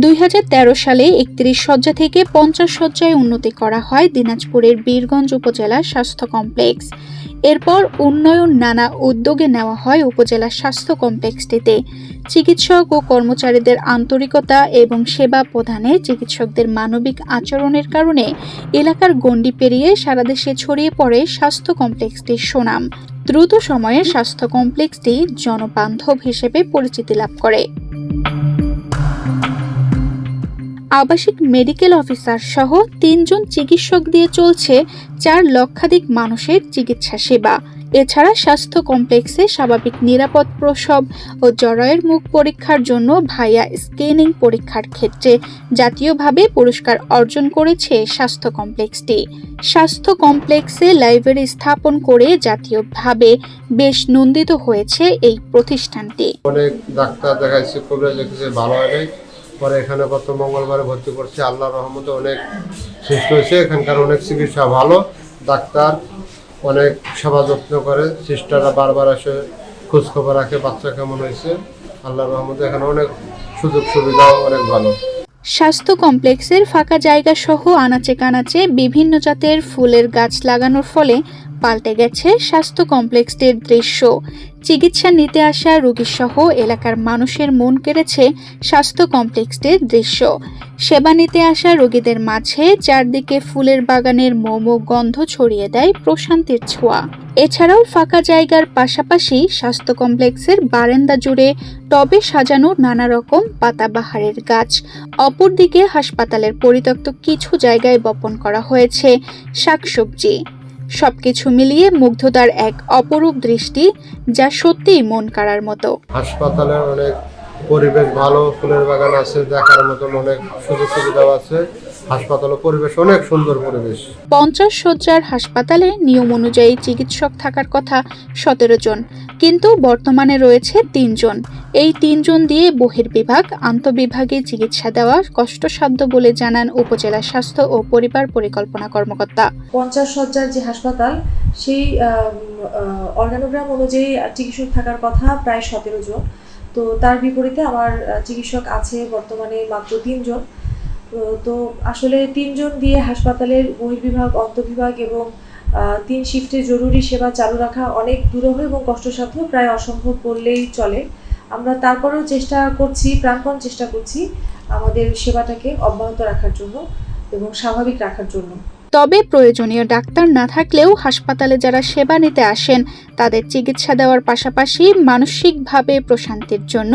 2013 সালে 31 শয্যা থেকে 50 শয্যায় উন্নতি করা হয় দিনাজপুরের বীরগঞ্জ উপজেলা স্বাস্থ্য কমপ্লেক্স। এরপর উন্নয়ন নানা উদ্যোগে নেওয়া হয় উপজেলা স্বাস্থ্য কমপ্লেক্সটিতে। চিকিৎসক ও কর্মচারীদের আন্তরিকতা এবং সেবা প্রদানে চিকিৎসকদের মানবিক আচরণের কারণে এলাকার গণ্ডি পেরিয়ে সারা দেশে ছড়িয়ে পড়ে স্বাস্থ্য কমপ্লেক্সটির সুনাম। দ্রুত সময়ে স্বাস্থ্য কমপ্লেক্সটি জনবান্ধব হিসেবে পরিচিতি লাভ করে। আবাসিক মেডিকেল অফিসার সহ 3 জন চিকিৎসক দিয়ে চলছে 4 লক্ষাধিক মানুষের চিকিৎসা সেবা। এছাড়া স্বাস্থ্য কমপ্লেক্সে স্বাভাবিক নিরাপদ প্রসব ও জরায়ুর মুখ পরীক্ষার জন্য ভাইয়া স্ক্রিনিং পরীক্ষার ক্ষেত্রে জাতীয়ভাবে পুরস্কার অর্জন করেছে স্বাস্থ্য কমপ্লেক্সটি। স্বাস্থ্য কমপ্লেক্সে লাইব্রেরি স্থাপন করে জাতীয়ভাবে বেশ নন্দিত হয়েছে এই প্রতিষ্ঠানটি। অনেক ডাক্তার দেখাইছে, ভালো হয়। পরে এখানে গত মঙ্গলবারে ভর্তি করছে, আল্লাহর রহমতে অনেক সুস্থ হয়েছে। এখানকার অনেক চিকিৎসা ভালো, ডাক্তার অনেক সেবা যত্ন করে, সিস্টাররা বারবার এসে খোঁজখবর রাখে বাচ্চা কেমন হয়েছে। আল্লাহর রহমতে এখানে অনেক সুযোগ সুবিধাও অনেক ভালো। স্বাস্থ্য কমপ্লেক্সের ফাঁকা জায়গা সহ আনাচে কানাচে বিভিন্ন জাতের ফুলের গাছ লাগানোর ফলে পাল্টে গেছে স্বাস্থ্য কমপ্লেক্সটির দৃশ্য। চিকিৎসা নিতে আসা রোগী সহ এলাকার মানুষের মন কেড়েছে স্বাস্থ্য কমপ্লেক্সটির দৃশ্য। সেবা নিতে আসা রোগীদের মাঝে চারদিকে ফুলের বাগানের মোমো গন্ধ ছড়িয়ে দেয় প্রশান্তির ছোঁয়া। এছাড়াও ফাঁকা জায়গার পাশাপাশি স্বাস্থ্য কমপ্লেক্সের বারান্দা জুড়ে টবে সাজানো নানা রকম পাতাবাহারের গাছ। অপরদিকে হাসপাতালের পরিত্যক্ত কিছু জায়গায় বপন করা হয়েছে শাকসবজি। সবকিছু মিলিয়ে মুগ্ধতার এক অপরূপ দৃষ্টি, যা সত্যিই মন কাড়ার মতো। হাসপাতালের অনেক পরিবেশ ভালো, ফুলের বাগান আছে, দেখার মতন অনেক সুযোগ সুবিধাও আছে। হাসপাতালের পরিবেশ অনেক সুন্দর পরিবেশ। 50 শয্যার হাসপাতালে নিয়ম অনুযায়ী চিকিৎসক থাকার কথা 17 জন, কিন্তু বর্তমানে রয়েছে 3 জন। এই 3 জন দিয়ে বহির্বিভাগ আন্তঃবিভাগে চিকিৎসা দেওয়া কষ্টসাধ্য বলে জানান উপজেলা স্বাস্থ্য ও পরিবার পরিকল্পনা কর্মকর্তা। 50 শয্যার যে হাসপাতাল, সেই অর্গানোগ্রাম অনুযায়ী চিকিৎসক থাকার কথা প্রায় 17 জন। তো তার বিপরীতে আমার চিকিৎসক আছে বর্তমানে মাত্র 3 জন। তো আসলে 3 জন দিয়ে হাসপাতালের বহির্বিভাগ, অন্তঃবিভাগ এবং 3 শিফটে জরুরি সেবা চালু রাখা অনেক দুরূহ এবং কষ্টসাধ্য, প্রায় অসম্ভব বললেই চলে। আমরা তারপরেও চেষ্টা করছি, প্রাণপণ চেষ্টা করছি আমাদের সেবাটাকে অব্যাহত রাখার জন্য এবং স্বাভাবিক রাখার জন্য। তবে প্রয়োজনীয় ডাক্তার না থাকলেও হাসপাতালে যারা সেবা নিতে আসেন তাদের চিকিৎসা দেওয়ার পাশাপাশি মানসিকভাবে প্রশান্তির জন্য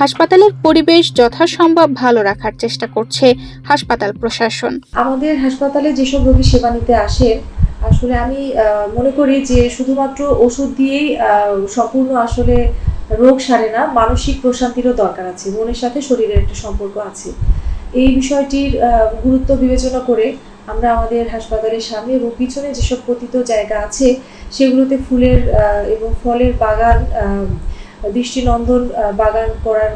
হাসপাতালের পরিবেশ যথাসম্ভব ভালো রাখার চেষ্টা করছে হাসপাতাল প্রশাসন। আমাদের হাসপাতালে যেসব রোগী সেবা নিতে আসেন, আসলে আমি মনে করি যে শুধুমাত্র ওষুধ দিয়েই সম্পূর্ণ আসলে রোগ সারে না, মানসিক প্রশান্তিরও দরকার আছে। মনের সাথে শরীরের একটা সম্পর্ক আছে। এই বিষয়টির গুরুত্ব বিবেচনা করে আমরা আমাদের হাসপাতালের সামনে এবং পিছনে যেসব পতিত জায়গা আছে সেগুলোতে ফুলের এবং ফলের বাগান, দৃষ্টিনন্দন বাগান করার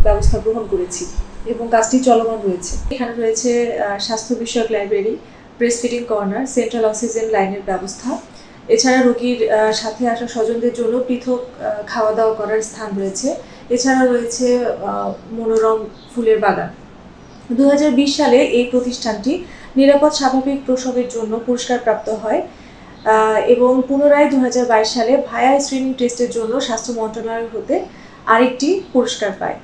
ব্যবস্থা গ্রহণ করেছি এবং কাজটি চলমান রয়েছে। এখানে রয়েছে স্বাস্থ্য বিষয়ক library, breast feeding corner, central oxygen লাইনের ব্যবস্থা। এছাড়া রোগীর সাথে আসা স্বজনদের জন্য পৃথক খাওয়া দাওয়া করার স্থান রয়েছে। এছাড়া রয়েছে মনোরম ফুলের বাগান। 2020 সালে এই প্রতিষ্ঠানটি নিরাপদ স্বাভাবিক প্রসবের জন্য পুরস্কার প্রাপ্ত হয় এবং পুনরায় 2022 সালে ভায়া স্ক্রিনিং টেস্টের জন্য স্বাস্থ্য মন্ত্রণালয় হতে আরেকটি পুরস্কার পায়।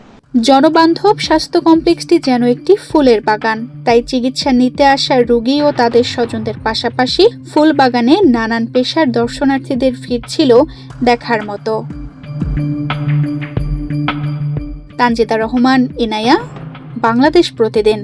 জনবান্ধব স্বাস্থ্য কমপ্লেক্সটি যেন একটি ফুলের বাগান, তাই চিকিৎসা নিতে আসা রোগী ও তাদের স্বজনদের পাশাপাশি ফুল বাগানে নানান পেশার দর্শনার্থীদের ভিড় ছিল দেখার মতো। তানজিদা রহমান, ইনায়া, বাংলাদেশ প্রতিদিন।